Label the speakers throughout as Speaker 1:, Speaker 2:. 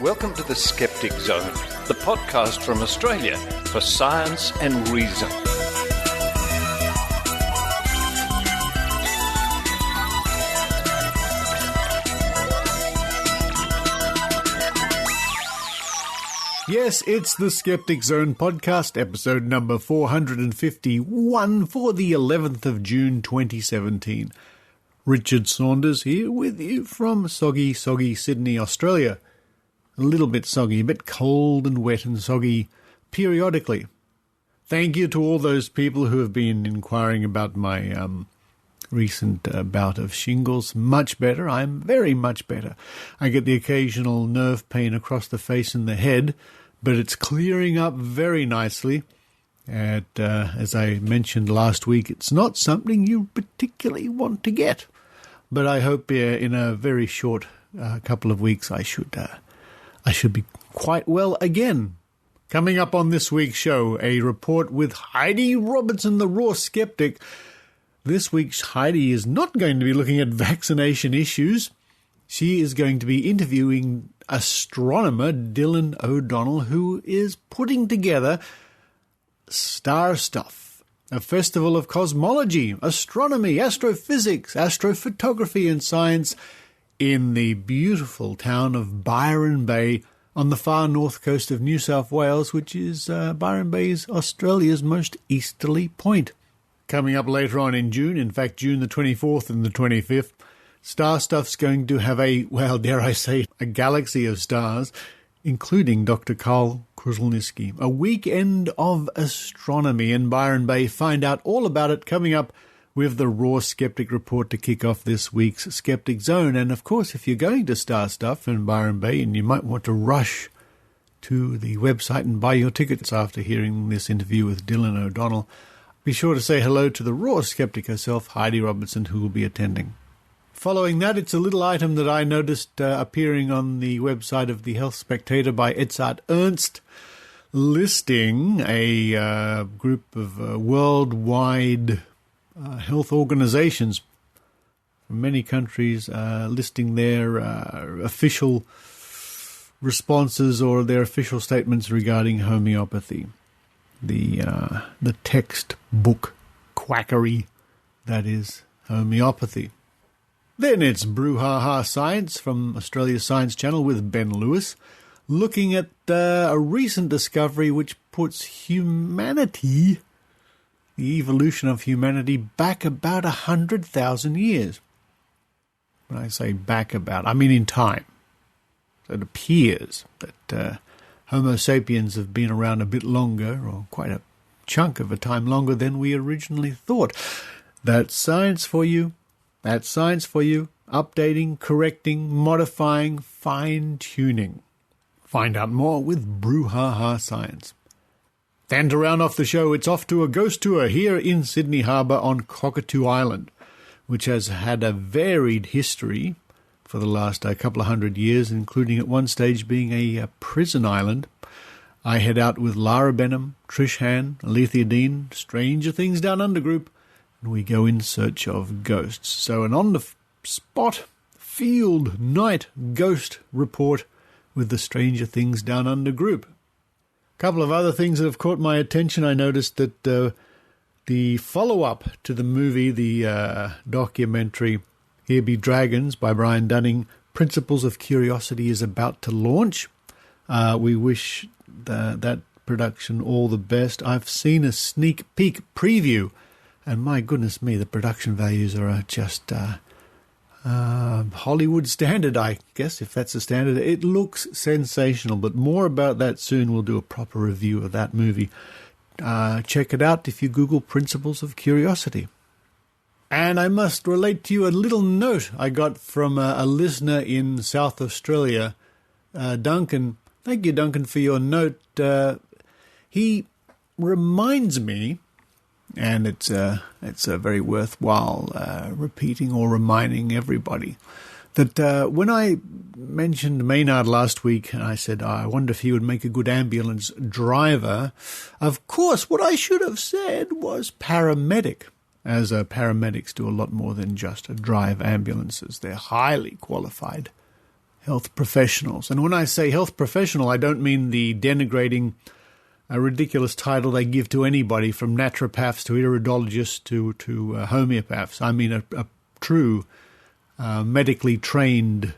Speaker 1: Welcome to the Skeptic Zone, the podcast from Australia for science and reason.
Speaker 2: Yes, it's the Skeptic Zone podcast, episode number 451 for the 11th of June 2017. Richard Saunders here with you from soggy Sydney, Australia. A little bit soggy, a bit cold and wet and soggy periodically. Thank you to all those people who have been inquiring about my recent bout of shingles. Much better. I'm very much better. I get the occasional nerve pain across the face and the head, but it's clearing up very nicely. And as I mentioned last week, it's not something you particularly want to get. But I hope in a very short couple of weeks I should be quite well again. Coming up on this week's show, a report with Heidi Robertson, the Raw Skeptic. This week's Heidi is not going to be looking at vaccination issues. She is going to be interviewing astronomer Dylan O'Donnell, who is putting together Star Stuff, a festival of cosmology, astronomy, astrophysics, astrophotography and science in the beautiful town of Byron Bay on the far north coast of New South Wales, which is Byron Bay is Australia's most easterly point. Coming up later on in June, in fact June the 24th and the 25th, Star Stuff's going to have a galaxy of stars, including Dr. Carl Kruszelnicki. A weekend of astronomy in Byron Bay. Find out all about it coming up with the Raw Skeptic Report to kick off this week's Skeptic Zone. And of course, if you're going to Star Stuff in Byron Bay and you might want to rush to the website and buy your tickets after hearing this interview with Dylan O'Donnell, be sure to say hello to the Raw Skeptic herself, Heidi Robertson, who will be attending. Following that, it's a little item that I noticed appearing on the website of the Health Spectator by Edzard Ernst, listing a group of worldwide health organizations from many countries, listing their official responses or their official statements regarding homeopathy, the textbook quackery that is homeopathy. Then it's Brew Ha Ha Science from Australia's Science Channel with Ben Lewis, looking at a recent discovery which puts humanity, the evolution of humanity, back about 100,000 years. When I say back about, I mean in time. So it appears that Homo sapiens have been around a bit longer, or quite a chunk of a time longer than we originally thought. That's science for you. That's science for you. Updating, correcting, modifying, fine-tuning. Find out more with Brew Ha Ha Science. Then to round off the show, it's off to a ghost tour here in Sydney Harbour on Cockatoo Island, which has had a varied history for the last couple of hundred years, including at one stage being a prison island. I head out with Lara, Benham, Trish, Hann, Alethia, Stranger Things Down Under group, and we go in search of ghosts. So an on-the-spot, field, night ghost report with the Stranger Things Down Under group. A couple of other things that have caught my attention. I noticed that the follow-up to the movie, the documentary Here Be Dragons by Brian Dunning, Principles of Curiosity, is about to launch. We wish that production all the best. I've seen a sneak peek preview, and my goodness me, the production values are just Hollywood standard, I guess, if that's the standard. It looks sensational, but more about that soon. We'll do a proper review of that movie. Check it out if you Google Principles of Curiosity. And I must relate to you a little note I got from a listener in South Australia, Duncan. Thank you, Duncan, for your note. He reminds me, and it's very worthwhile repeating or reminding everybody, that when I mentioned Maynard last week, and I said, I wonder if he would make a good ambulance driver, of course, what I should have said was paramedic, as paramedics do a lot more than just drive ambulances. They're highly qualified health professionals. And when I say health professional, I don't mean the denigrating, ridiculous title they give to anybody, from naturopaths to iridologists to homeopaths. I mean a true medically trained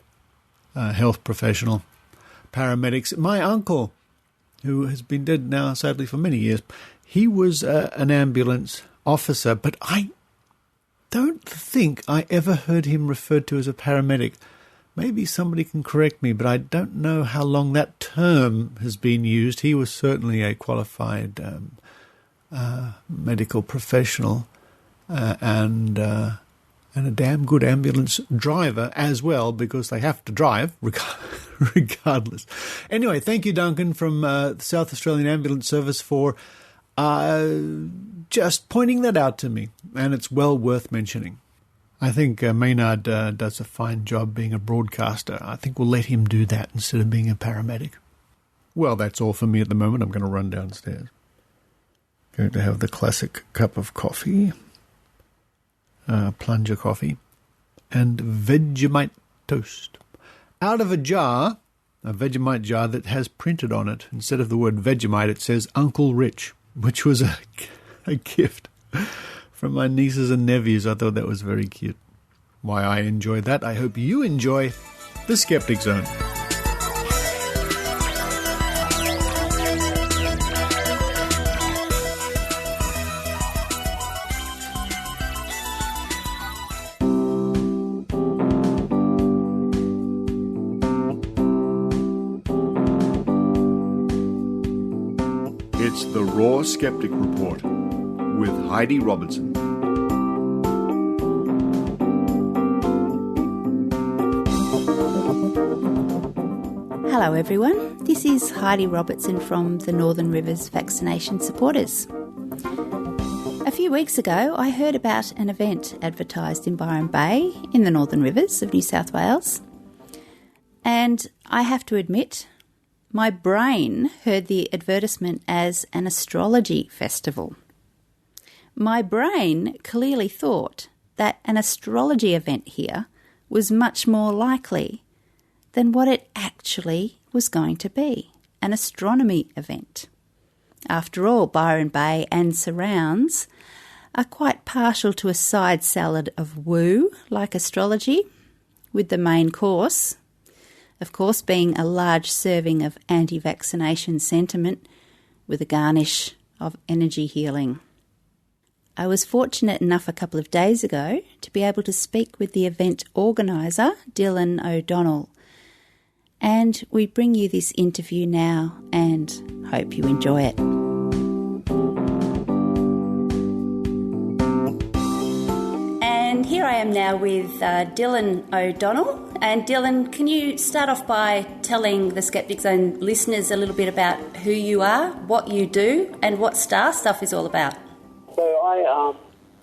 Speaker 2: health professional, paramedics. My uncle, who has been dead now sadly for many years, he was an ambulance officer, but I don't think I ever heard him referred to as a paramedic. Maybe somebody can correct me, but I don't know how long that term has been used. He was certainly a qualified medical professional and a damn good ambulance driver as well, because they have to drive regardless. Anyway, thank you, Duncan, from the South Australian Ambulance Service, for just pointing that out to me, and it's well worth mentioning. I think Maynard does a fine job being a broadcaster. I think we'll let him do that instead of being a paramedic. Well, that's all for me at the moment. I'm going to run downstairs. Going to have the classic cup of coffee, plunger coffee, and Vegemite toast. Out of a jar, a Vegemite jar that has printed on it, instead of the word Vegemite, it says Uncle Rich, which was a gift from my nieces and nephews. I thought that was very cute. Why I enjoy that, I hope you enjoy the Skeptic Zone. It's the Raw Skeptic Report with Heidi Robertson.
Speaker 3: Hello everyone, this is Heidi Robertson from the Northern Rivers Vaccination Supporters. A few weeks ago I heard about an event advertised in Byron Bay in the Northern Rivers of New South Wales, and I have to admit, my brain heard the advertisement as an astrology festival. My brain clearly thought that an astrology event here was much more likely than what it actually was going to be, an astronomy event. After all, Byron Bay and surrounds are quite partial to a side salad of woo, like astrology, with the main course, of course, being a large serving of anti-vaccination sentiment with a garnish of energy healing. I was fortunate enough a couple of days ago to be able to speak with the event organiser, Dylan O'Donnell, and we bring you this interview now and hope you enjoy it. And here I am now with Dylan O'Donnell. And Dylan, can you start off by telling the Skeptic Zone listeners a little bit about who you are, what you do, and what Star Stuff is all about?
Speaker 4: So I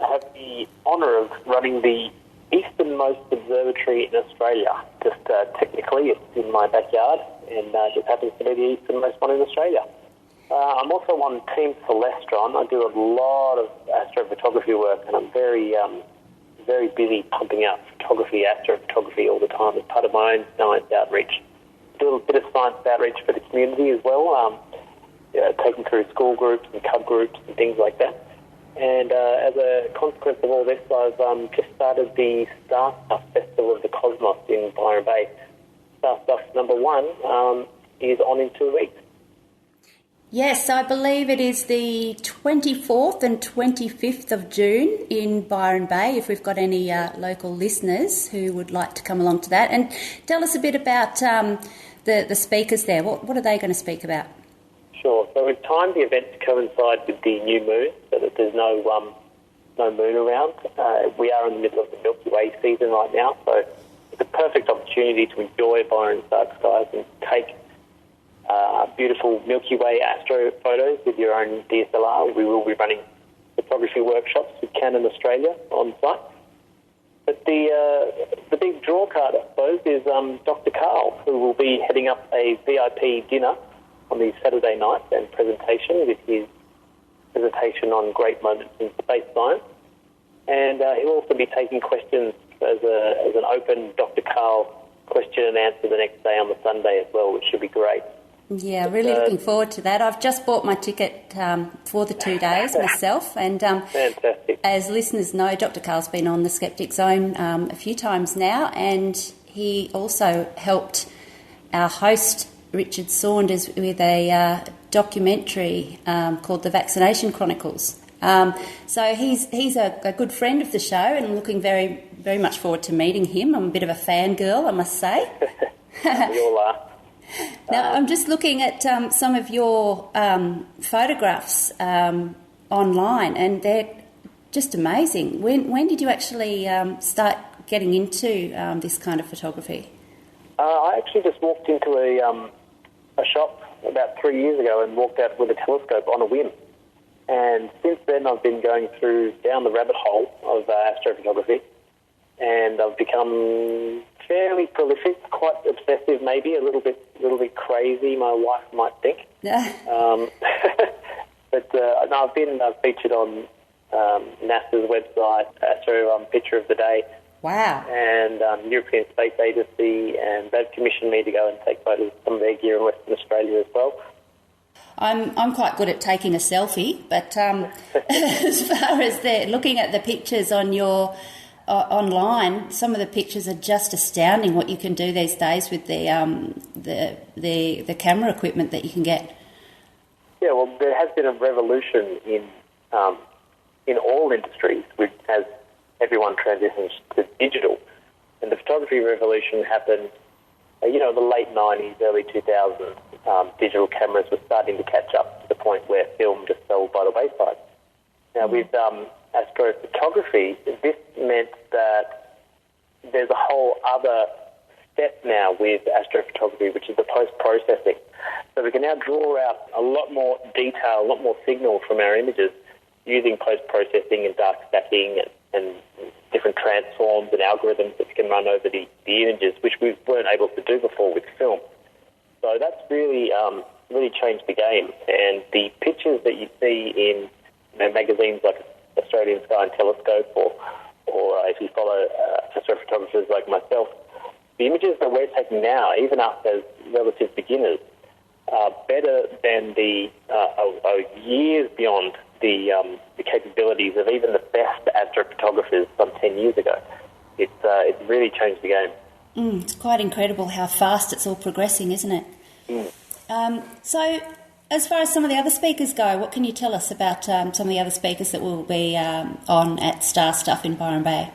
Speaker 4: have the honour of running the easternmost observatory in Australia. Just technically, it's in my backyard, and just happens to be the easternmost one in Australia. I'm also on Team Celestron. I do a lot of astrophotography work, and I'm very busy pumping out astrophotography all the time as part of my own science outreach. Do a bit of science outreach for the community as well, taking through school groups and cub groups and things like that. And as a consequence of all this, I've just started the Star Stuff Festival of the Cosmos in Byron Bay. Star Stuff #1 is on in 2 weeks.
Speaker 3: Yes, I believe it is the 24th and 25th of June in Byron Bay, if we've got any local listeners who would like to come along to that. And tell us a bit about the speakers there. What are they going to speak about?
Speaker 4: Sure. So we've timed the event to coincide with the new moon so that there's no moon around. We are in the middle of the Milky Way season right now, so it's a perfect opportunity to enjoy Byron's dark skies and take beautiful Milky Way astro photos with your own DSLR. We will be running photography workshops with Canon Australia on site. But the big draw card, I suppose, is Dr. Carl, who will be heading up a VIP dinner on the Saturday night and presentation with his presentation on great moments in space science. And he'll also be taking questions as an open Dr. Carl question and answer the next day on the Sunday as well, which should be great.
Speaker 3: Yeah, really looking forward to that. I've just bought my ticket for the 2 days myself, and
Speaker 4: fantastic.
Speaker 3: As listeners know, Dr. Carl's been on the Skeptic Zone a few times now, and he also helped our host, Richard Saunders, with a documentary called The Vaccination Chronicles. So he's a good friend of the show, and I'm looking very, very much forward to meeting him. I'm a bit of a fangirl, I must say.
Speaker 4: We all are.
Speaker 3: Now, I'm just looking at some of your photographs online, and they're just amazing. When did you actually start getting into this kind of photography?
Speaker 4: I actually just walked into a shop about 3 years ago and walked out with a telescope on a whim. And since then, I've been going down the rabbit hole of astrophotography, and I've become fairly prolific, quite obsessive, maybe a little bit crazy, my wife might think. But no, I've been featured on NASA's website, Astro Picture of the Day.
Speaker 3: Wow.
Speaker 4: And European Space Agency, and they've commissioned me to go and take photos of some of their gear in Western Australia as well.
Speaker 3: I'm quite good at taking a selfie, but as far as looking at the pictures on your online, some of the pictures are just astounding. What you can do these days with the camera equipment that you can get.
Speaker 4: Yeah, well, there has been a revolution in all industries as everyone transitions to digital, and the photography revolution happened. In the late 90s, early 2000s, digital cameras were starting to catch up to the point where film just fell by the wayside. Now, with astrophotography, this meant that there's a whole other step now with astrophotography, which is the post-processing. So we can now draw out a lot more detail, a lot more signal from our images using post-processing and dark stacking and different transforms and algorithms that we can run over the images, which we weren't able to do before with film. So that's really changed the game. And the pictures that you see in magazines like Australian Sky and Telescope, or if you follow astrophotographers like myself, the images that we're taking now, even us as relative beginners, are better than years beyond the capabilities of even the best astrophotographers some 10 years ago. It's really changed the game.
Speaker 3: It's quite incredible how fast it's all progressing, isn't it? So, as far as some of the other speakers go, what can you tell us about some of the other speakers that will be on at Star Stuff in Byron Bay?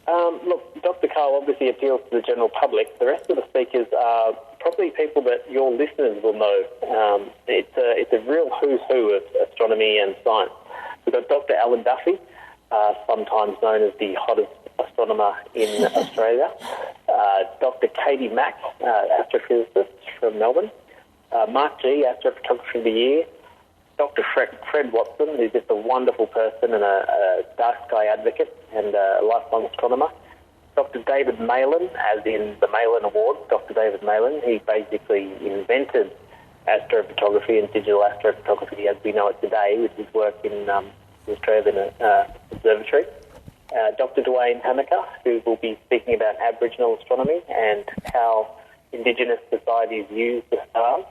Speaker 4: Look, Dr. Carl obviously appeals to the general public. The rest of the speakers are probably people that your listeners will know. It's a real who's who of astronomy and science. We've got Dr. Alan Duffy, sometimes known as the hottest astronomer in Australia. Dr. Katie Mack, astrophysicist from Melbourne. Mark G, Astrophotographer of the Year. Dr. Fred Watson, who's just a wonderful person and a dark sky advocate and a lifelong astronomer. Dr. David Malin, as in the Malin Award, Dr. David Malin, he basically invented astrophotography and digital astrophotography as we know it today with his work in the Australian Observatory. Dr. Dwayne Hammaker, who will be speaking about Aboriginal astronomy and how Indigenous societies use the stars.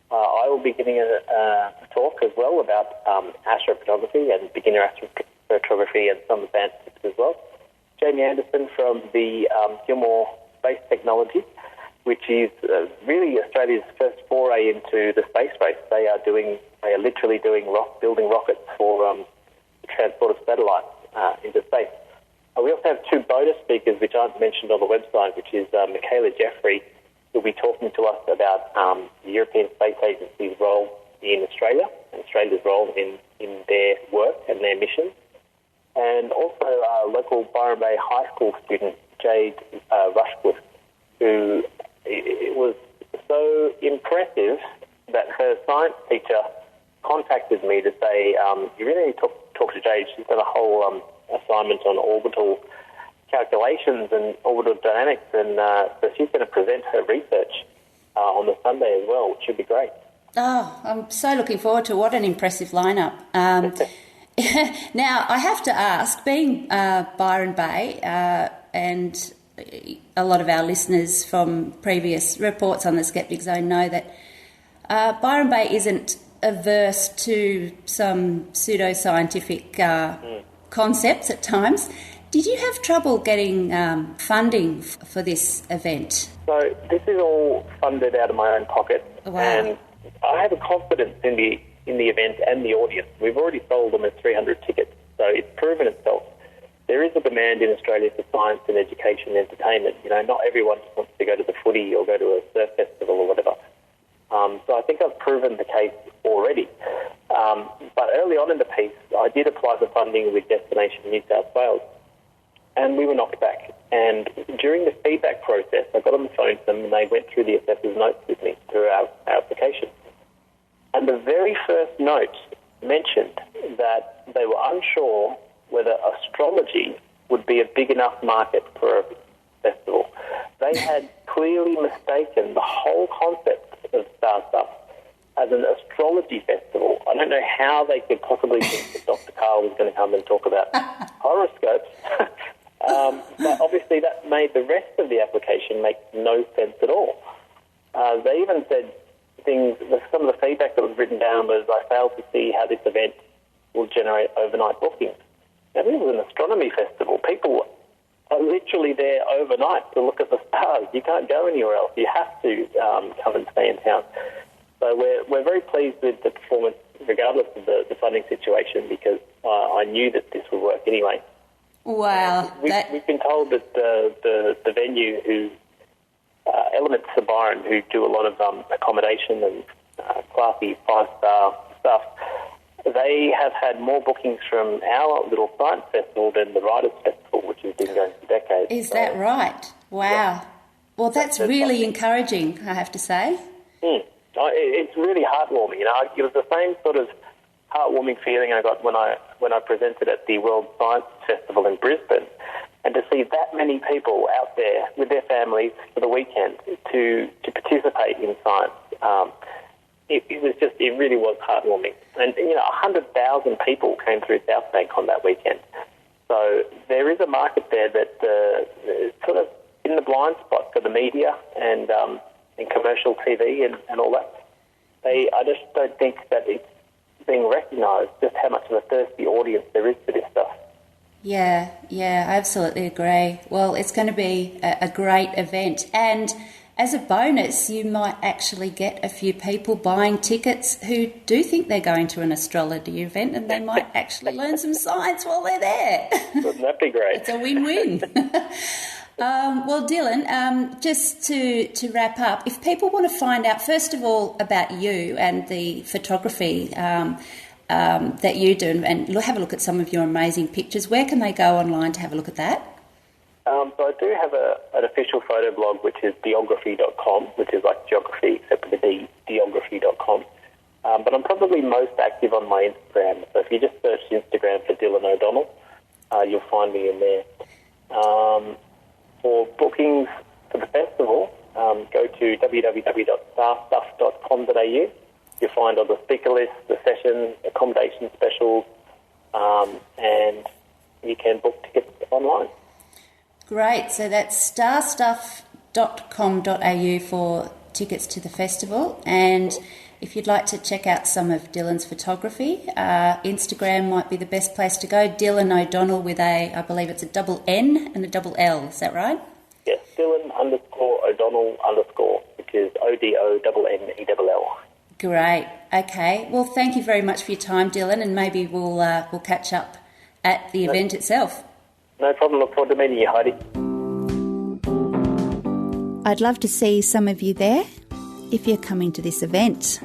Speaker 4: I will be giving a talk as well about astrophotography and beginner astrophotography and some advanced tips as well. Jamie Anderson from the Gilmore Space Technology, which is really Australia's first foray into the space race. They are literally building rockets for the transport of satellites into space. We also have two bonus speakers which aren't mentioned on the website, which is Michaela Jeffrey, who will be talking to us about the European Space Agency's role in Australia and Australia's role in their work and their mission. And also local Byron Bay High School student, Jade Rushwood, who it was so impressive that her science teacher contacted me to say, you really need to talk to Jade. She's done a whole assignment on orbital calculations and orbital dynamics, and so she's going to present her research on the Sunday as well, which should be great.
Speaker 3: Oh, I'm so looking forward to what an impressive lineup. Now, I have to ask, being Byron Bay and a lot of our listeners from previous reports on the Skeptic Zone know that Byron Bay isn't averse to some pseudoscientific concepts at times. Did you have trouble getting funding for this event?
Speaker 4: So this is all funded out of my own pocket.
Speaker 3: Wow.
Speaker 4: And I have a confidence in the event and the audience. We've already sold almost 300 tickets, so it's proven itself. There is a demand in Australia for science and education and entertainment. You know, not everyone just wants to go to the footy or go to a surf festival or whatever. So I think I've proven the case already. But early on in the piece, I did apply for funding with Destination New South Wales, and we were knocked back. And during the feedback process, I got on the phone to them and they went through the assessor's notes with me through our application. And the very first note mentioned that they were unsure whether astrology would be a big enough market for a festival. They had clearly mistaken the whole concept of Star Stuff as an astrology festival. I don't know how they could possibly think that Dr. Carl was going to come and talk about horoscopes. But obviously that made the rest of the application make no sense at all. They even said some of the feedback that was written down was, I failed to see how this event will generate overnight bookings. Now, this is an astronomy festival. People are literally there overnight to look at the stars. You can't go anywhere else. You have to come and stay in town. So we're very pleased with the performance, regardless of the funding situation, because I knew that this would work anyway.
Speaker 3: Wow.
Speaker 4: We've been told that the venue, who Elements to Byron, who do a lot of accommodation and classy 5-star stuff, they have had more bookings from our little science festival than the Writers' Festival, which has been going for decades.
Speaker 3: Is that right? Wow. Yeah. Well, that's really encouraging, I have to say.
Speaker 4: It's really heartwarming. You know, it was the same sort of heartwarming feeling I got when I presented at the World Science Festival in Brisbane, and to see that many people out there with their families for the weekend to participate in science. It really was heartwarming. And, 100,000 people came through South Bank on that weekend. So there is a market there that is sort of in the blind spot for the media and commercial TV and all that. I just don't think that it's being recognised just how much of a thirsty audience there is for this stuff.
Speaker 3: Yeah, I absolutely agree. Well, it's going to be a great event. And as a bonus, you might actually get a few people buying tickets who do think they're going to an astrology event, and they might actually learn some science while they're there.
Speaker 4: Wouldn't that be great?
Speaker 3: It's a win-win. Well, Dylan, just to wrap up, if people want to find out, first of all, about you and the photography that you do and have a look at some of your amazing pictures, where can they go online to have a look at that?
Speaker 4: So I do have an official photo blog, which is geography.com, which is like geography except with a D, geography.com. But I'm probably most active on my Instagram. So if you just search Instagram for Dylan O'Donnell, you'll find me in there. For bookings for the festival, go to www.starstuff.com.au. You'll find all the speaker lists, the sessions, accommodation specials, and you can book tickets online.
Speaker 3: Great. So that's starstuff.com.au for tickets to the festival. And if you'd like to check out some of Dylan's photography, Instagram might be the best place to go. Dylan O'Donnell with I believe it's a double N and a double L. Is that right?
Speaker 4: Yes, Dylan_O'Donnell_, which is ODONNELL.
Speaker 3: Great. Okay. Well, thank you very much for your time, Dylan, and maybe we'll catch up at the event itself. No problem. Look forward to meeting you, Heidi. I'd love to see some of you there if you're coming to this event.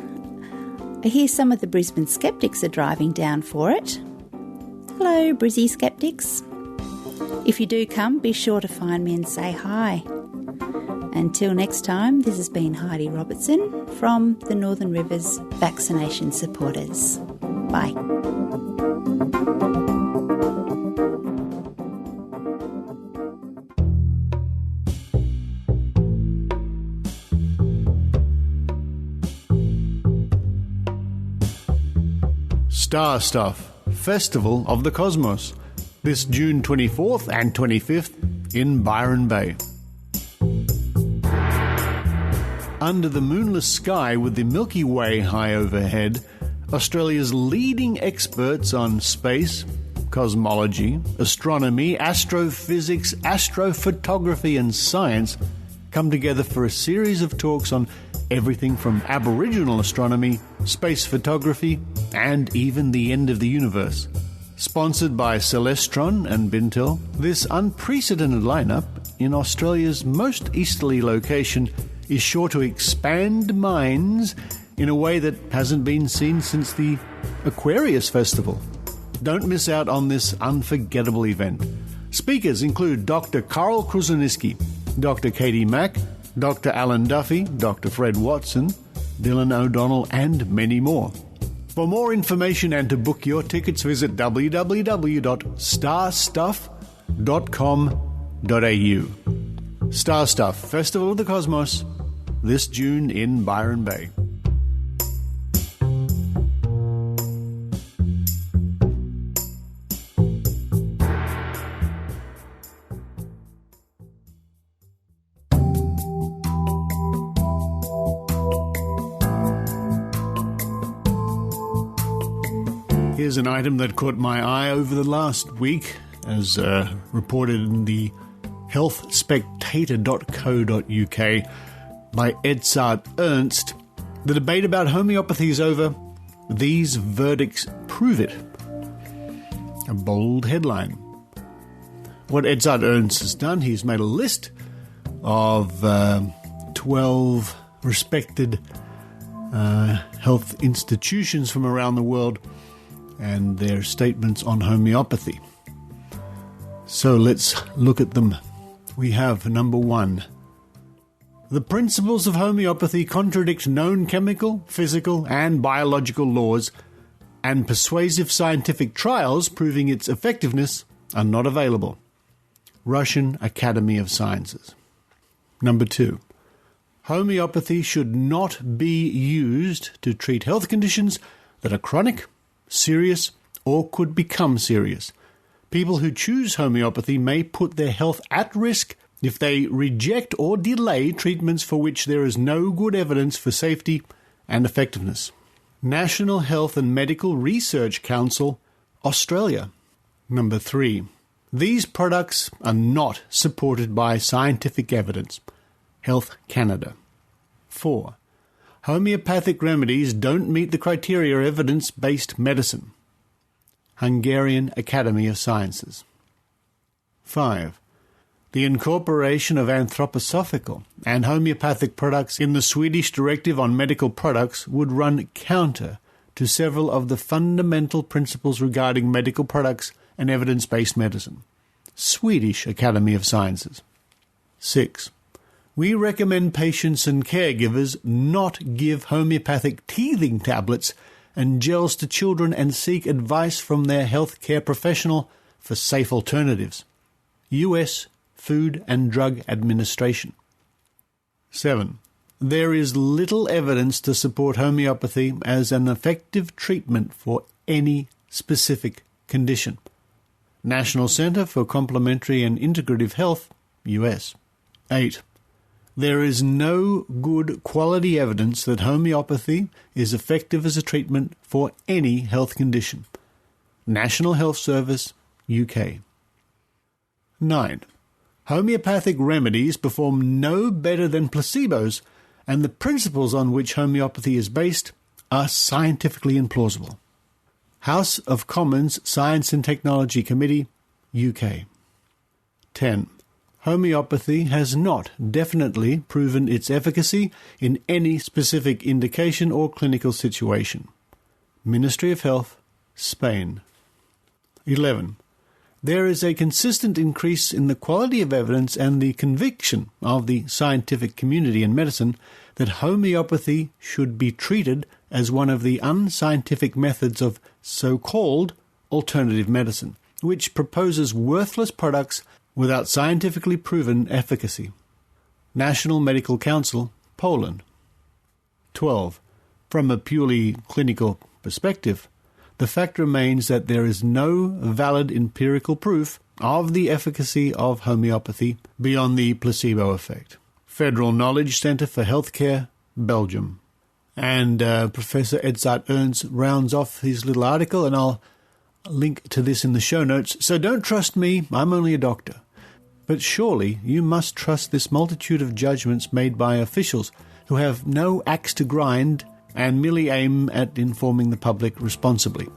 Speaker 3: I hear some of the Brisbane skeptics are driving down for it. Hello, Brizzy skeptics. If you do come, be sure to find me and say hi. Until next time, this has been Heidi Robertson from the Northern Rivers Vaccination Supporters. Bye.
Speaker 2: Star Stuff, Festival of the Cosmos. This June 24th and 25th in Byron Bay. Under the moonless sky with the Milky Way high overhead, Australia's leading experts on space, cosmology, astronomy, astrophysics, astrophotography and science come together for a series of talks on everything from Aboriginal astronomy, space photography, and even the end of the universe. Sponsored by Celestron and Bintel, this unprecedented lineup in Australia's most easterly location is sure to expand minds in a way that hasn't been seen since the Aquarius Festival. Don't miss out on this unforgettable event. Speakers include Dr. Carl Krusuniski, Dr. Katie Mack, Dr. Alan Duffy, Dr. Fred Watson, Dylan O'Donnell, and many more. For more information and to book your tickets, visit www.starstuff.com.au. Star Stuff, Festival of the Cosmos, this June in Byron Bay. Here's an item that caught my eye over the last week, as reported in the healthspectator.co.uk by Edzard Ernst. The debate about homeopathy is over. These verdicts prove it. A bold headline. What Edzard Ernst has done, he's made a list of 12 respected health institutions from around the world and their statements on homeopathy. So let's look at them. We have number 1. The principles of homeopathy contradict known chemical, physical, and biological laws, and persuasive scientific trials proving its effectiveness are not available. Russian Academy of Sciences. Number 2. Homeopathy should not be used to treat health conditions that are chronic, serious, or could become serious. People who choose homeopathy may put their health at risk if they reject or delay treatments for which there is no good evidence for safety and effectiveness. National Health and Medical Research Council, Australia. Number 3. These products are not supported by scientific evidence. Health Canada. 4. Homeopathic remedies don't meet the criteria of evidence-based medicine. Hungarian Academy of Sciences. 5. The incorporation of anthroposophical and homeopathic products in the Swedish Directive on Medical Products would run counter to several of the fundamental principles regarding medical products and evidence-based medicine. Swedish Academy of Sciences. 6. We recommend patients and caregivers not give homeopathic teething tablets and gels to children and seek advice from their healthcare professional for safe alternatives. U.S. Food and Drug Administration. 7. There is little evidence to support homeopathy as an effective treatment for any specific condition. National Center for Complementary and Integrative Health, U.S. 8. There is no good quality evidence that homeopathy is effective as a treatment for any health condition. National Health Service, UK. 9. Homeopathic remedies perform no better than placebos, and the principles on which homeopathy is based are scientifically implausible. House of Commons Science and Technology Committee, UK. 10. Homeopathy has not definitely proven its efficacy in any specific indication or clinical situation. Ministry of Health, Spain. 11. There is a consistent increase in the quality of evidence and the conviction of the scientific community in medicine that homeopathy should be treated as one of the unscientific methods of so-called alternative medicine, which proposes worthless products without scientifically proven efficacy. National Medical Council, Poland. 12. From a purely clinical perspective, the fact remains that there is no valid empirical proof of the efficacy of homeopathy beyond the placebo effect. Federal Knowledge Centre for Healthcare, Belgium. And Professor Edzard Ernst rounds off his little article, and I'll link to this in the show notes. So don't trust me, I'm only a doctor. But surely you must trust this multitude of judgments made by officials who have no axe to grind and merely aim at informing the public responsibly.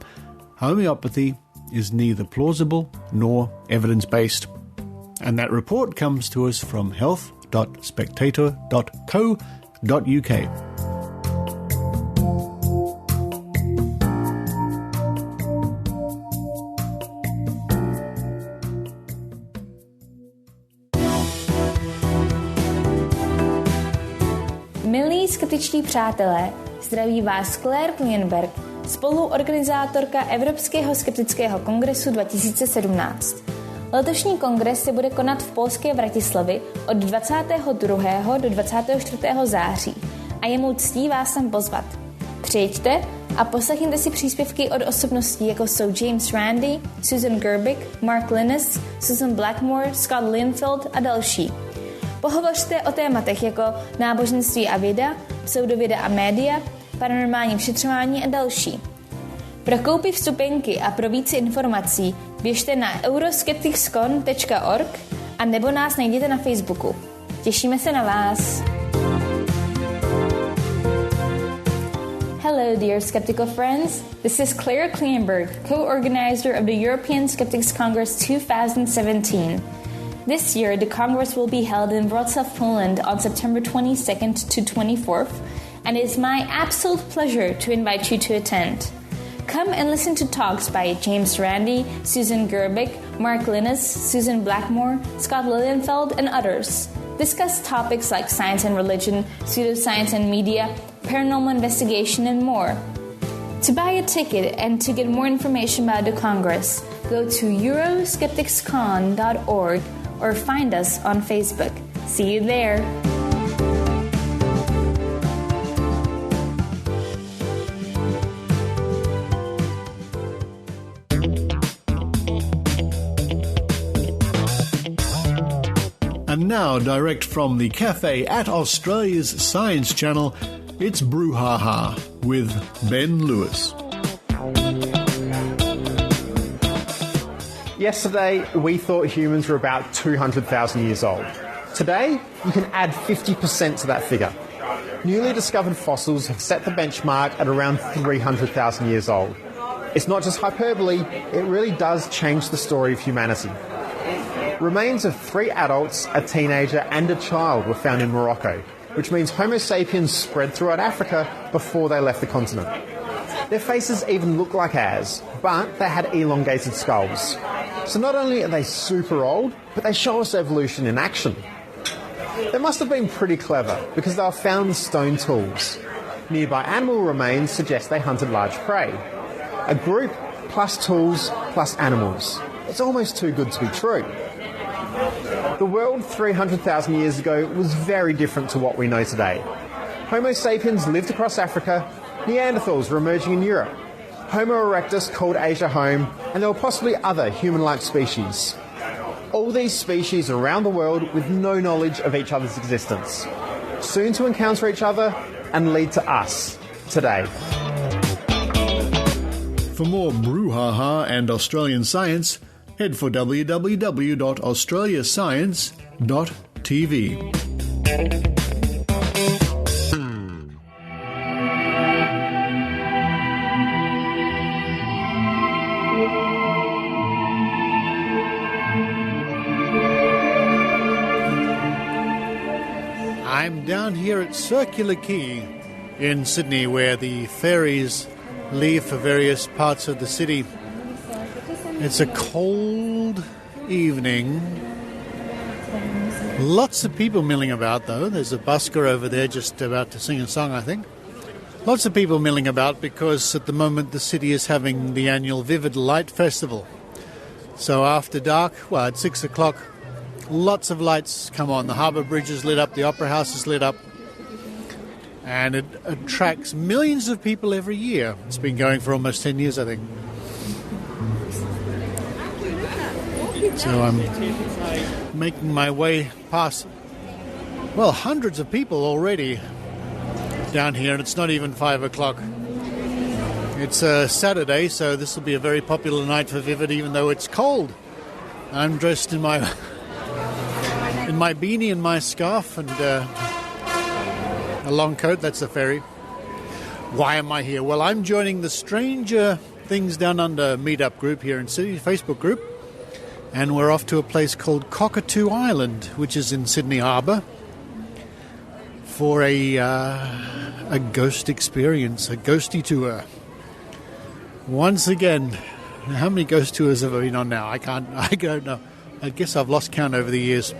Speaker 2: Homeopathy is neither plausible nor evidence-based. And that report comes to us from health.spectator.co.uk.
Speaker 5: Milí skeptičtí přátelé, zdraví vás Claire Klienberg, spoluorganizátorka Evropského skeptického kongresu 2017. Letošní kongres se bude konat v polské Vratislavi od 22. do 24. září a je mou ctí vás sem pozvat. Přijďte a poslechněte si příspěvky od osobností, jako jsou James Randi, Susan Gerbic, Mark Linus, Susan Blackmore, Scott Linfield a další. Pohovořte o tématech jako náboženství a věda, pseudověda a média, paranormální vyšetřování a další. Pro koupi vstupenky a pro více informací běžte na euroskepticscon.org a nebo nás najděte na Facebooku. Těšíme se na vás! Hello, dear skeptical friends. This is Claire Klienberg, co-organizer of the European Skeptics Congress 2017. This year, the Congress will be held in Wrocław, Poland on September 22nd to 24th, and it is my absolute pleasure to invite you to attend. Come and listen to talks by James Randi, Susan Gerbic, Mark Linus, Susan Blackmore, Scott Lilienfeld, and others. Discuss topics like science and religion, pseudoscience and media, paranormal investigation, and more. To buy a ticket and to get more information about the Congress, go to euroskepticscon.org or find us on Facebook. See you there!
Speaker 2: And now, direct from the cafe at Australia's Science Channel, it's Brew Ha Ha with Ben Lewis.
Speaker 6: Yesterday, we thought humans were about 200,000 years old. Today, you can add 50% to that figure. Newly discovered fossils have set the benchmark at around 300,000 years old. It's not just hyperbole, it really does change the story of humanity. Remains of 3 adults, a teenager and a child were found in Morocco, which means Homo sapiens spread throughout Africa before they left the continent. Their faces even look like ours, but they had elongated skulls. So not only are they super old, but they show us evolution in action. They must have been pretty clever, because they were found with stone tools. Nearby animal remains suggest they hunted large prey. A group plus tools plus animals. It's almost too good to be true. The world 300,000 years ago was very different to what we know today. Homo sapiens lived across Africa, Neanderthals were emerging in Europe, Homo erectus called Asia home, and there were possibly other human-like species. All these species around the world with no knowledge of each other's existence, soon to encounter each other and lead to us today.
Speaker 2: For more Brew Ha Ha and Australian science, head for www.australiascience.tv. I'm down here at Circular Quay in Sydney, where the ferries leave for various parts of the city. It's a cold evening. Lots of people milling about, though. There's a busker over there just about to sing a song, I think. Lots of people milling about because at the moment the city is having the annual Vivid Light Festival. So after dark, well, at 6 o'clock, lots of lights come on. The harbour bridge is lit up, the opera house is lit up. and it attracts millions of people every year. It's been going for almost 10 years, I think. So I'm making my way past, well, hundreds of people already down here, and it's not even 5 o'clock. It's a Saturday, so this will be a very popular night for Vivid, even though it's cold. I'm dressed in my beanie and my scarf and a long coat. That's the ferry. Why am I here? Well, I'm joining the Stranger Things Down Under meetup group here in Sydney, Facebook group, and we're off to a place called Cockatoo Island, which is in Sydney Harbour, for a ghost experience, a ghosty tour. Once again, how many ghost tours have I been on now? I don't know. I guess I've lost count over the years.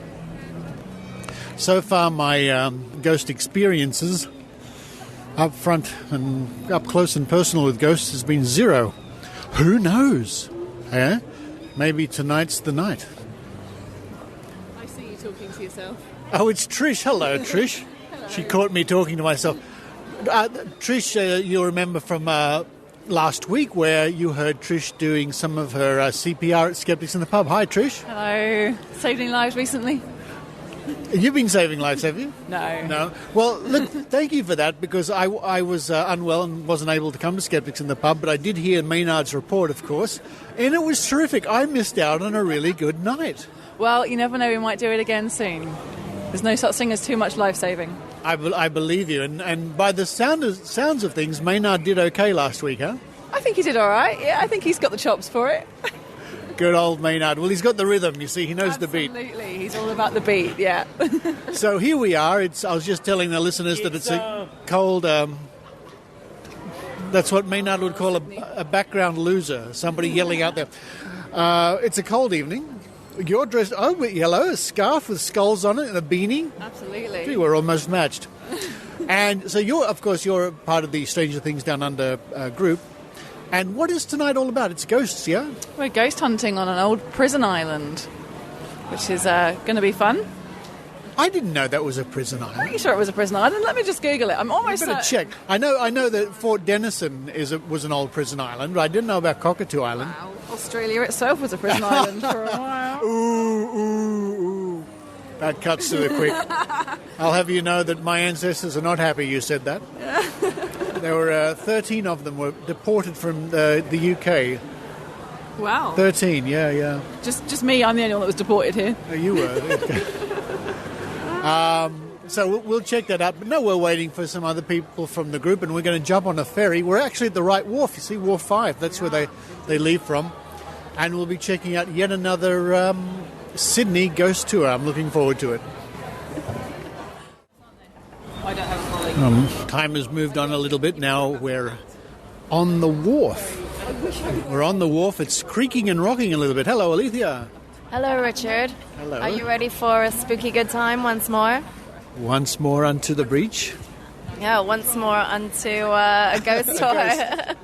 Speaker 2: So far, my ghost experiences up front and up close and personal with ghosts has been 0. Who knows? Eh? Maybe tonight's the night.
Speaker 7: I see you talking to yourself.
Speaker 2: Oh, it's Trish. Hello, Trish.
Speaker 7: Hello.
Speaker 2: She caught me talking to myself. Trish, you'll remember from last week where you heard Trish doing some of her CPR at Skeptics in the Pub. Hi, Trish.
Speaker 7: Hello. Saved any lives recently?
Speaker 2: You've been saving lives, have you?
Speaker 7: No.
Speaker 2: No. Well, look, thank you for that, because I was unwell and wasn't able to come to Skeptics in the Pub, but I did hear Maynard's report, of course, and it was terrific. I missed out on a really good night.
Speaker 7: Well, you never know, we might do it again soon. There's no such thing as too much life-saving.
Speaker 2: I believe you, and by the sounds of things, Maynard did okay last week, huh?
Speaker 7: I think he did all right. Yeah, I think he's got the chops for it.
Speaker 2: Good old Maynard. Well, he's got the rhythm, you see. He knows the beat.
Speaker 7: Absolutely. He's all about the beat, yeah.
Speaker 2: So here we are. I was just telling the listeners that it's a cold... that's what Maynard would call a background loser, somebody yelling out there. It's a cold evening. You're dressed with yellow, a scarf with skulls on it and a beanie.
Speaker 7: Absolutely.
Speaker 2: Gee, we're almost matched. And so you're part of the Stranger Things Down Under group. And what is tonight all about? It's ghosts, yeah?
Speaker 7: We're ghost hunting on an old prison island, which is going to be fun.
Speaker 2: I didn't know that was a prison island.
Speaker 7: Are you sure it was a prison island? Let me just Google it. I'm almost
Speaker 2: better check. I know that Fort Denison was an old prison island, but I didn't know about Cockatoo Island.
Speaker 7: Wow. Australia itself was a prison island for a while.
Speaker 2: Ooh. That cuts to the quick. I'll have you know that my ancestors are not happy you said that. There were 13 of them were deported from the UK.
Speaker 7: Wow.
Speaker 2: 13, yeah.
Speaker 7: Just me, I'm the only one that was deported here.
Speaker 2: Oh, you were. So we'll check that out. But no, we're waiting for some other people from the group, and we're going to jump on a ferry. We're actually at the right wharf. You see, Wharf 5. That's where they leave from. And we'll be checking out yet another Sydney ghost tour. I'm looking forward to it. Time has moved on a little bit. Now we're on the wharf. We're on the wharf. It's creaking and rocking a little bit. Hello, Alethia.
Speaker 8: Hello, Richard.
Speaker 2: Hello.
Speaker 8: Are you ready for a spooky good time once more?
Speaker 2: Once more unto the breach.
Speaker 8: Yeah, once more unto a ghost tour.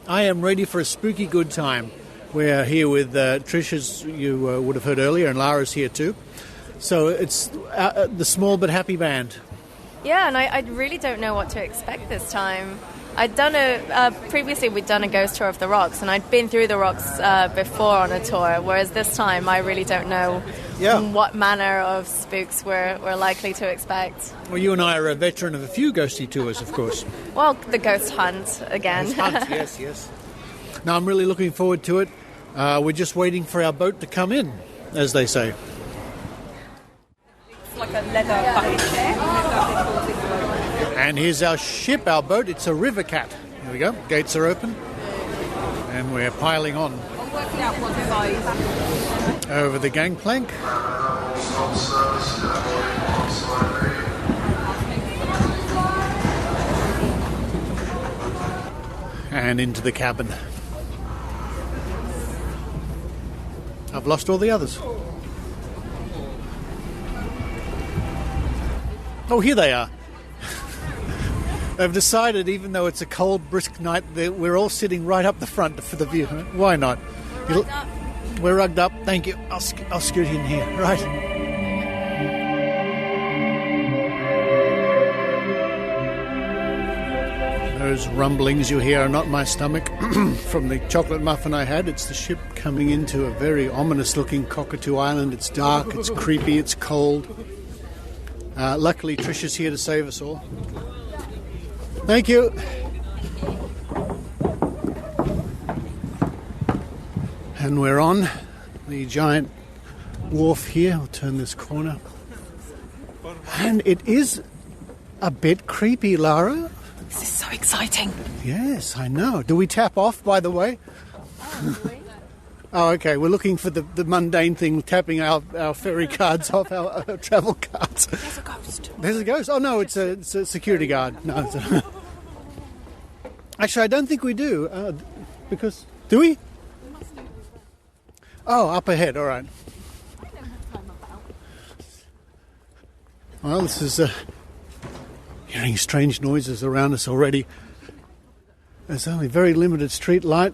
Speaker 2: I am ready for a spooky good time. We're here with Trish, as you would have heard earlier, and Lara's here too. So it's the small but happy band.
Speaker 8: Yeah, and I really don't know what to expect this time. I'd done previously we'd done a ghost tour of the rocks, and I'd been through the rocks before on a tour, whereas this time I really don't know what manner of spooks we're likely to expect.
Speaker 2: Well, you and I are a veteran of a few ghosty tours, of course.
Speaker 8: Well, the ghost hunt again.
Speaker 2: Ghost hunt, yes. Now, I'm really looking forward to it. We're just waiting for our boat to come in, as they say.
Speaker 7: It's like a leather bucket.
Speaker 2: And here's our ship, our boat. It's a River Cat. Here we go. Gates are open. And we're piling on.
Speaker 7: I'm working out what size.
Speaker 2: Over the gangplank. And into the cabin. I've lost all the others. Oh, here they are. They've decided, even though it's a cold, brisk night, we're all sitting right up the front for the view. Why not? We're rugged up. Thank you. I'll scoot in here. Right. Those rumblings you hear are not my stomach from the chocolate muffin I had. It's the ship coming into a very ominous-looking Cockatoo Island. It's dark, it's creepy, it's cold. Luckily, Trish is here to save us all. Thank you. And we're on the giant wharf here. I'll turn this corner. And it is a bit creepy, Lara.
Speaker 7: This is so exciting.
Speaker 2: Yes, I know. Do we tap off, by the way? Oh, okay. We're looking for the mundane thing, tapping our ferry cards off, our travel cards.
Speaker 7: There's a ghost.
Speaker 2: There's a ghost? Oh, no, it's a security guard. No, actually, I don't think we do. Because... Do we? Oh, up ahead. All right. Well, this is... hearing strange noises around us already. There's only very limited street light.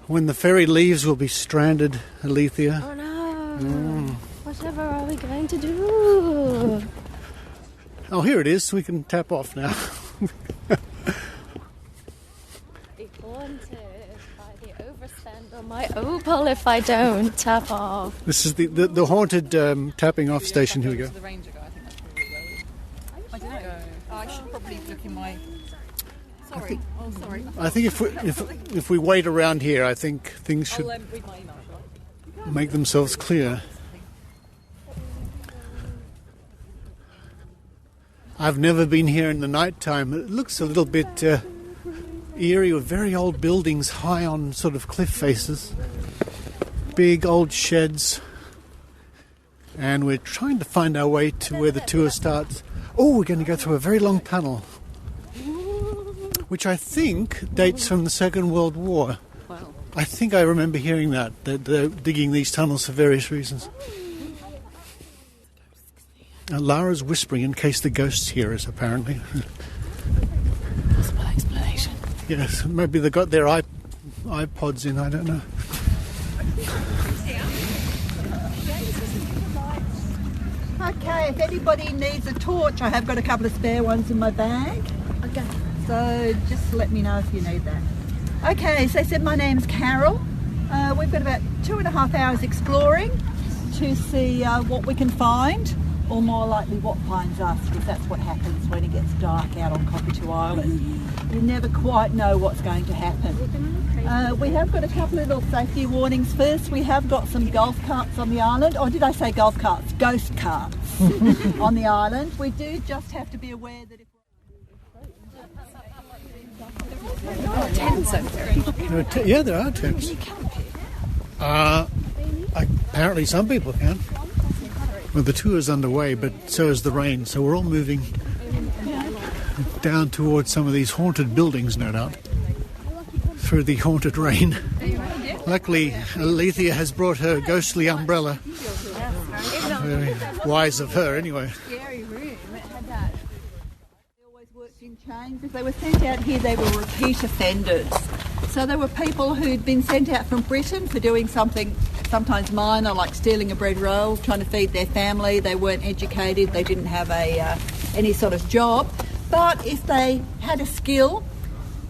Speaker 2: When the ferry leaves, we'll be stranded, Alethia.
Speaker 8: Oh no! Whatever are we going to do?
Speaker 2: Oh, here it is. We can tap off now.
Speaker 8: Be haunted by the overspend on my opal if I don't tap off.
Speaker 2: This is the haunted tapping off station. Here we go.
Speaker 7: The ranger guy, I think that's probably where we... I don't know. I should probably look in my... Sorry.
Speaker 2: I think if we wait around here, I think things should
Speaker 7: read my email, right?
Speaker 2: make themselves clear. I've never been here in the night time. It looks a little bit eerie with very old buildings high on sort of cliff faces. Big old sheds. And we're trying to find our way to where the tour starts. Oh, we're going to go through a very long tunnel, which I think dates from the Second World War.
Speaker 7: Wow.
Speaker 2: I think I remember hearing that they're digging these tunnels for various reasons. Lara's whispering in case the ghosts hear us, apparently.
Speaker 7: Possible explanation.
Speaker 2: Yes, maybe they got their iPods in, I don't know.
Speaker 9: Okay, if anybody needs a torch, I have got a couple of spare ones in my bag. Okay. So just let me know if you need that. Okay, so I said my name's Carol. We've got about 2.5 hours exploring to see what we can find, or more likely what finds us, because that's what happens when it gets dark out on Cockatoo Island. You never quite know what's going to happen. We have got a couple of little safety warnings. First, we have got some golf carts on the island. Or did I say golf carts? Ghost carts on the island. We do just have to be aware that if
Speaker 7: Tents over there.
Speaker 2: Yeah, there are tents. Apparently some people can. Well, the tour's underway, but so is the rain, so we're all moving down towards some of these haunted buildings, no doubt, through the haunted rain. Luckily, Alethia has brought her ghostly umbrella. Very wise of her, anyway.
Speaker 9: in chains. If they were sent out here, they were repeat offenders. So there were people who'd been sent out from Britain for doing something sometimes minor, like stealing a bread roll, trying to feed their family. They weren't educated, they didn't have any sort of job. But if they had a skill,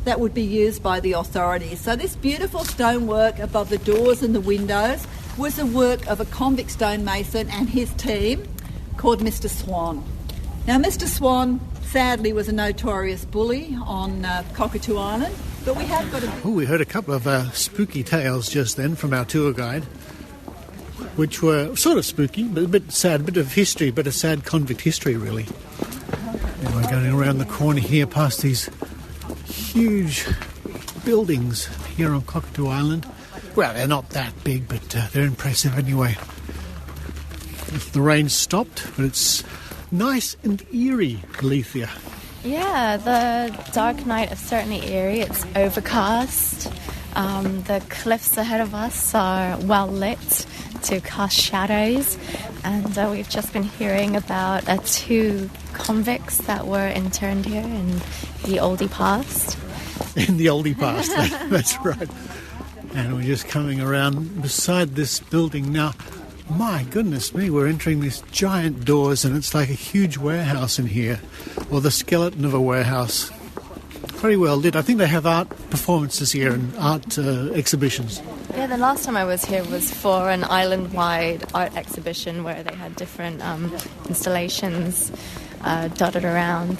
Speaker 9: that would be used by the authorities. So this beautiful stonework above the doors and the windows was the work of a convict stonemason and his team called Mr. Swan. Now, Mr. Swan, sadly, was a notorious bully on Cockatoo Island, but we have got a...
Speaker 2: Oh, we heard a couple of spooky tales just then from our tour guide, which were sort of spooky, but a bit sad, a bit of history, but a sad convict history, really. And we're going around the corner here past these huge buildings here on Cockatoo Island. Well, they're not that big, but they're impressive anyway. The rain stopped, but it's nice and eerie, Alethia.
Speaker 8: Yeah, the dark night is certainly eerie. It's overcast. The cliffs ahead of us are well lit to cast shadows. And we've just been hearing about 2 convicts that were interned here in the oldie past.
Speaker 2: In the oldie past, that's right. And we're just coming around beside this building now. My goodness me, we're entering these giant doors and it's like a huge warehouse in here, or the skeleton of a warehouse. Very well lit. I think they have art performances here and art exhibitions.
Speaker 8: Yeah, the last time I was here was for an island-wide art exhibition where they had different installations dotted around.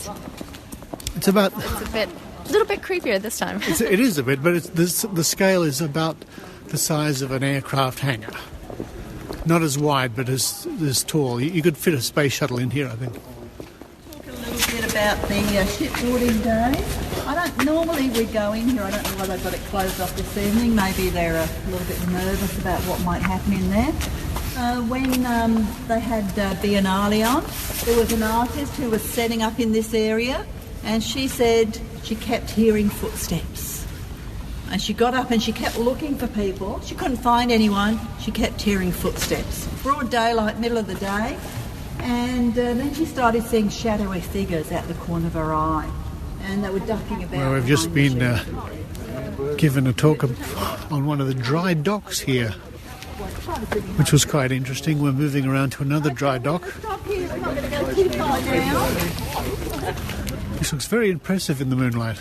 Speaker 2: It's a little
Speaker 8: bit creepier this time.
Speaker 2: It is a bit, but the scale is about the size of an aircraft hangar. Not as wide, but as tall. You could fit a space shuttle in here, I think.
Speaker 9: Talk a little bit about the shipboarding days. Normally we go in here. I don't know why they've got it closed off this evening. Maybe they're a little bit nervous about what might happen in there. When they had Biennale on, there was an artist who was setting up in this area, and she said she kept hearing footsteps. And she got up and she kept looking for people. She couldn't find anyone. She kept hearing footsteps. Broad daylight, middle of the day. And then she started seeing shadowy figures out the corner of her eye. And they were ducking about.
Speaker 2: Well, we've just been given a talk on one of the dry docks here, which was quite interesting. We're moving around to another dry dock.
Speaker 9: Stop here, we're not going to go too far down.
Speaker 2: This looks very impressive in the moonlight.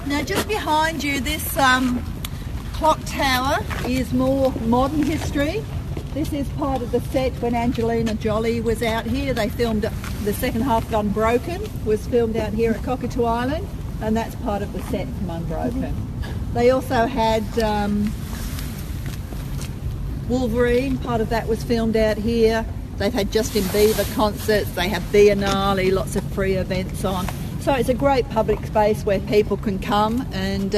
Speaker 9: Now, just behind you, this clock tower is more modern history. This is part of the set when Angelina Jolie was out here. They filmed the second half of Unbroken, was filmed out here at Cockatoo Island, and that's part of the set from Unbroken. They also had Wolverine, part of that was filmed out here. They've had Justin Bieber concerts, they have Biennale, lots of free events on. So it's a great public space where people can come and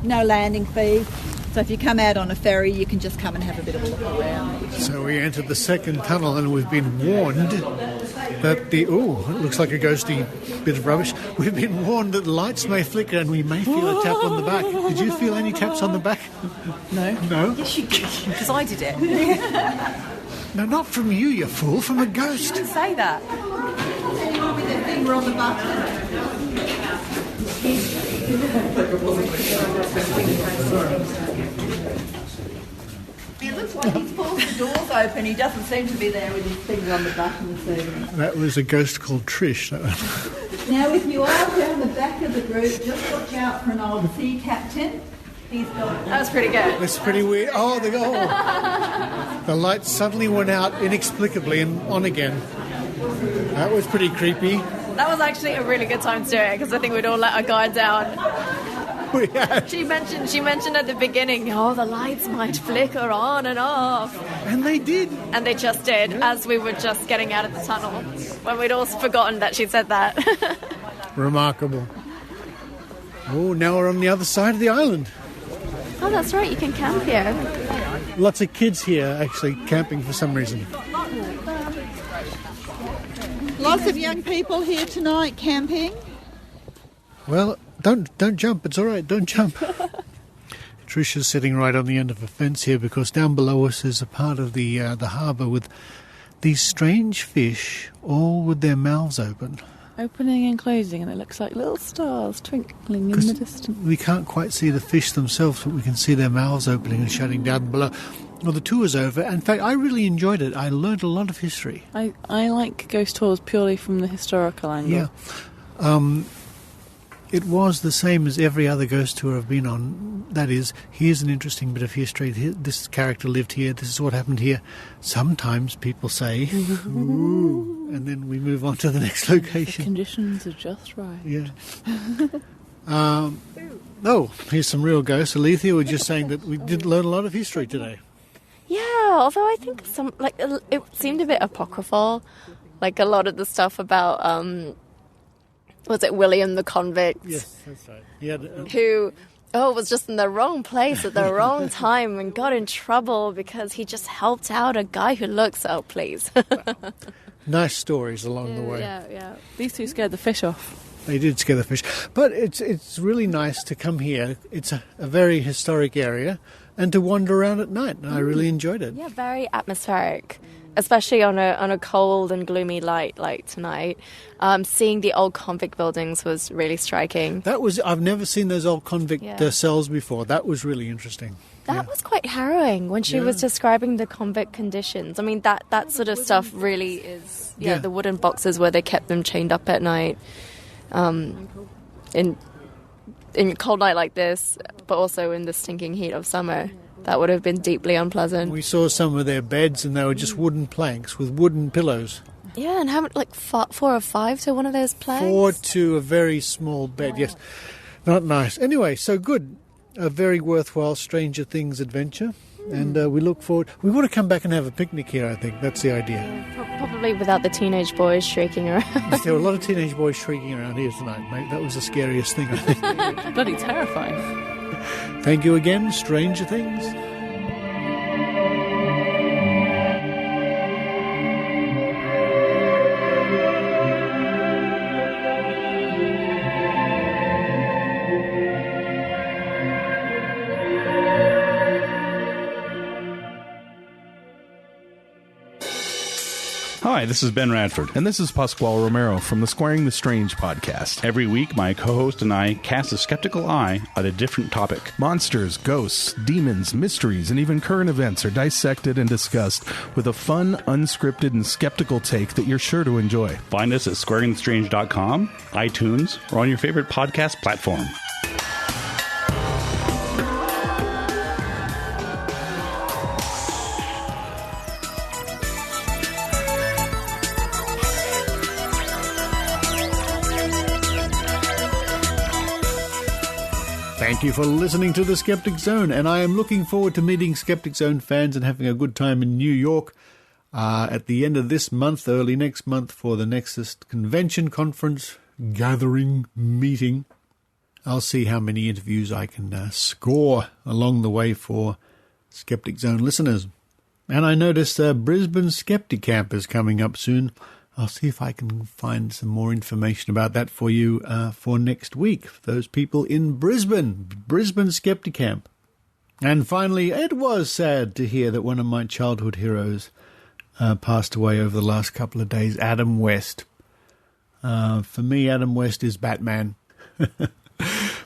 Speaker 9: no landing fee. So if you come out on a ferry, you can just come and have a bit of a look around.
Speaker 2: So we entered the second tunnel and we've been warned that it looks like a ghosty bit of rubbish. We've been warned that lights may flicker and we may feel a tap on the back. Did you feel any taps on the back?
Speaker 7: No.
Speaker 2: No?
Speaker 7: Yes, you did, because I did it.
Speaker 2: No, not from you, you fool, from a ghost.
Speaker 7: Didn't say that.
Speaker 9: With their finger on the button. It looks like he's pulled the doors open. He doesn't seem to be there with his finger on the button this evening.
Speaker 2: That was a ghost called Trish.
Speaker 9: Now, if you are down the back of the group, just watch out for an old sea captain. He's got...
Speaker 8: That was pretty good.
Speaker 2: It's pretty weird. The lights suddenly went out inexplicably and on again. That was pretty creepy.
Speaker 8: That was actually a really good time to do it because I think we'd all let our guard down.
Speaker 2: We had.
Speaker 8: She mentioned at the beginning, the lights might flicker on and off.
Speaker 2: And they did.
Speaker 8: And they just did, as we were just getting out of the tunnel, when we'd all forgotten that she'd said that.
Speaker 2: Remarkable. Oh, now we're on the other side of the island.
Speaker 8: Oh, that's right, you can camp here.
Speaker 2: Lots of kids here actually camping for some reason.
Speaker 9: Lots of young people here tonight camping.
Speaker 2: Well, don't jump. It's all right. Don't jump. Trish is sitting right on the end of a fence here because down below us is a part of the harbour with these strange fish, all with their mouths open.
Speaker 7: Opening and closing, and it looks like little stars twinkling in the distance.
Speaker 2: We can't quite see the fish themselves, but we can see their mouths opening and shutting down below. Well, the tour's over. In fact, I really enjoyed it. I learned a lot of history.
Speaker 7: I like ghost tours purely from the historical angle.
Speaker 2: Yeah. It was the same as every other ghost tour I've been on. That is, here's an interesting bit of history. This character lived here. This is what happened here. Sometimes people say, ooh, and then we move on to the next location.
Speaker 7: The conditions are just right.
Speaker 2: Yeah. Here's some real ghosts. Alethia was just saying that we did learn a lot of history today.
Speaker 8: Yeah, although I think it seemed a bit apocryphal. Like a lot of the stuff about... was it William the convict?
Speaker 2: Yes, that's right. Yeah,
Speaker 8: who was just in the wrong place at the wrong time and got in trouble because he just helped out a guy who looks... Oh, please.
Speaker 2: Nice stories along the way.
Speaker 8: Yeah.
Speaker 7: These two scared the fish off.
Speaker 2: They did scare the fish. But it's really nice to come here. It's a very historic area and to wander around at night. And I really enjoyed it.
Speaker 8: Yeah, very atmospheric. especially on a cold and gloomy night like tonight. Seeing the old convict buildings was really striking.
Speaker 2: I've never seen those old convict cells before. That was really interesting.
Speaker 8: That was quite harrowing when she was describing the convict conditions. I mean, that sort of stuff really is... Yeah, the wooden boxes where they kept them chained up at night. In a cold night like this, but also in the stinking heat of summer. That would have been deeply unpleasant.
Speaker 2: We saw some of their beds, and they were just wooden planks with wooden pillows.
Speaker 8: Yeah, and how much, like 4 or 5 to one of those planks?
Speaker 2: 4 to a very small bed, yes. Not nice. Anyway, so good. A very worthwhile Stranger Things adventure. And we look forward... We want to come back and have a picnic here, I think. That's the idea.
Speaker 8: Probably without the teenage boys shrieking around.
Speaker 2: There were a lot of teenage boys shrieking around here tonight, mate. That was the scariest thing, I think.
Speaker 7: Bloody terrifying.
Speaker 2: Thank you again, Stranger Things.
Speaker 10: Hi, this is Ben Radford.
Speaker 11: And this is Pasquale Romero from the Squaring the Strange podcast.
Speaker 10: Every week, my co-host and I cast a skeptical eye at a different topic.
Speaker 11: Monsters, ghosts, demons, mysteries, and even current events are dissected and discussed with a fun, unscripted, and skeptical take that you're sure to enjoy.
Speaker 10: Find us at squaringthestrange.com, iTunes, or on your favorite podcast platform.
Speaker 2: Thank you for listening to the Skeptic Zone, and I am looking forward to meeting Skeptic Zone fans and having a good time in New York at the end of this month, early next month, for the Nexus Convention Conference Gathering Meeting. I'll see how many interviews I can score along the way for Skeptic Zone listeners. And I noticed Brisbane Skeptic Camp is coming up soon. I'll see if I can find some more information about that for you for next week, for those people in Brisbane Skeptic Camp. And finally, it was sad to hear that one of my childhood heroes passed away over the last couple of days, Adam West. For me, Adam West is Batman.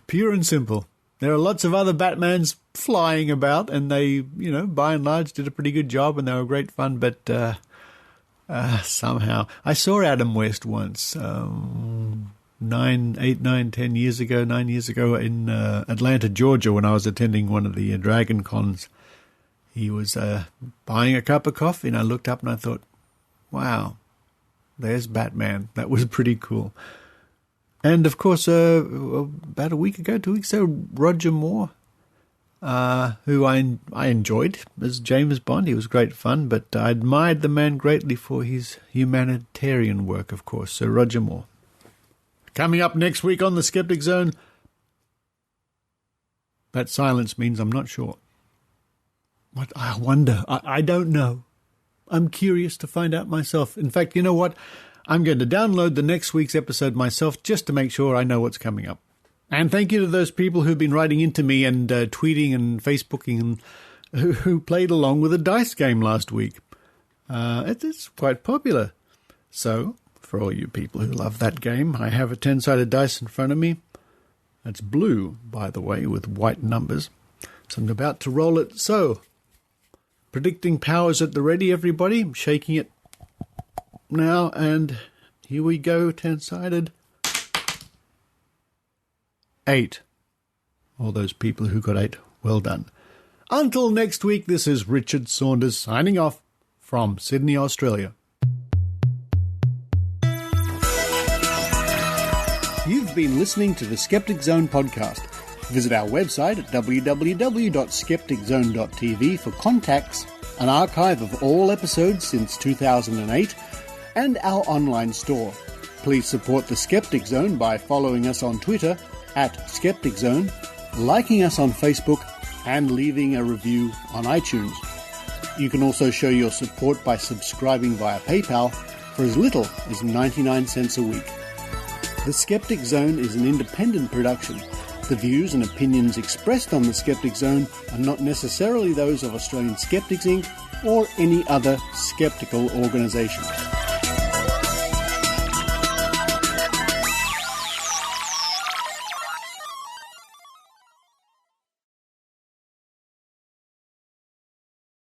Speaker 2: Pure and simple. There are lots of other Batmans flying about, and they, by and large, did a pretty good job, and they were great fun, but... somehow. I saw Adam West once, 9 years ago in Atlanta, Georgia, when I was attending one of the Dragon Cons. He was buying a cup of coffee, and I looked up and I thought, wow, there's Batman. That was pretty cool. And, of course, about 2 weeks ago, Roger Moore, who I enjoyed as James Bond. He was great fun, but I admired the man greatly for his humanitarian work, of course. So Roger Moore. Coming up next week on the Skeptic Zone. That silence means I'm not sure. What? I wonder. I don't know. I'm curious to find out myself. In fact, you know what? I'm going to download the next week's episode myself just to make sure I know what's coming up. And thank you to those people who've been writing into me and tweeting and Facebooking and who played along with a dice game last week. It's quite popular. So, for all you people who love that game, I have a 10-sided dice in front of me. That's blue, by the way, with white numbers. So I'm about to roll it. So, predicting powers at the ready, everybody. I'm shaking it now, and here we go, 10-sided. 8. All those people who got 8, well done. Until next week, this is Richard Saunders signing off from Sydney, Australia. You've been listening to the Skeptic Zone podcast. Visit our website at www.skepticzone.tv for contacts, an archive of all episodes since 2008, and our online store. Please support the Skeptic Zone by following us on Twitter @Skeptic Zone, liking us on Facebook, and leaving a review on iTunes. You can also show your support by subscribing via PayPal for as little as 99 cents a week. The Skeptic Zone is an independent production. The views and opinions expressed on the Skeptic Zone are not necessarily those of Australian Skeptics Inc., or any other skeptical organisation.